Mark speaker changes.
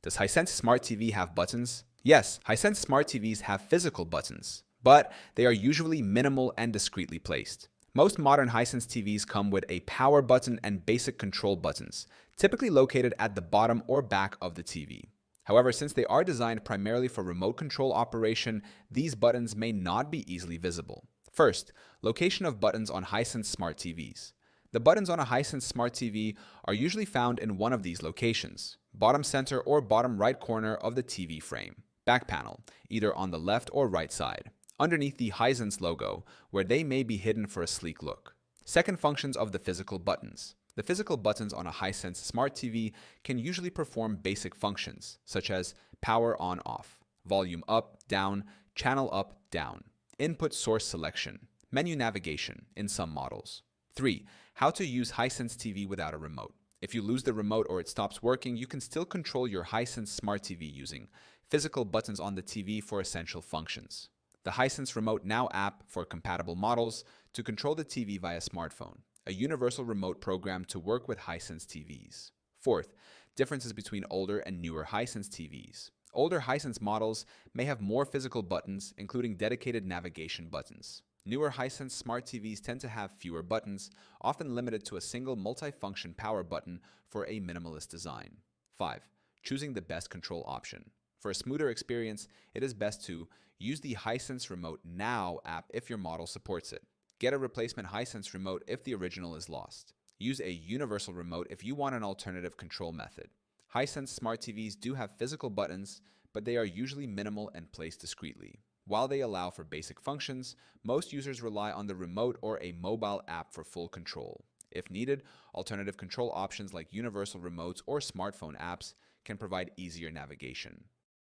Speaker 1: Does Hisense Smart TV have buttons? Yes, Hisense Smart TVs have physical buttons, but they are usually minimal and discreetly placed. Most modern Hisense TVs come with a power button and basic control buttons, typically located at the bottom or back of the TV. However, since they are designed primarily for remote control operation, these buttons may not be easily visible. First, location of buttons on Hisense Smart TVs. The buttons on a Hisense Smart TV are usually found in one of these locations: bottom center or bottom right corner of the TV frame, back panel, either on the left or right side, underneath the Hisense logo, where they may be hidden for a sleek look. Second, functions of the physical buttons. The physical buttons on a Hisense Smart TV can usually perform basic functions, such as power on-off, volume up, down, channel up, down, input source selection, menu navigation in some models. 3. How to use Hisense TV without a remote. If you lose the remote or it stops working, you can still control your Hisense Smart TV using physical buttons on the TV for essential functions. The Hisense Remote Now app for compatible models to control the TV via smartphone. A universal remote program to work with Hisense TVs. Fourth, differences between older and newer Hisense TVs. Older Hisense models may have more physical buttons, including dedicated navigation buttons. Newer Hisense Smart TVs tend to have fewer buttons, often limited to a single multi-function power button for a minimalist design. 5. Choosing the best control option. For a smoother experience, it is best to use the Hisense Remote Now app if your model supports it. Get a replacement Hisense remote if the original is lost. Use a universal remote if you want an alternative control method. Hisense Smart TVs do have physical buttons, but they are usually minimal and placed discreetly. While they allow for basic functions, most users rely on the remote or a mobile app for full control. If needed, alternative control options like universal remotes or smartphone apps can provide easier navigation.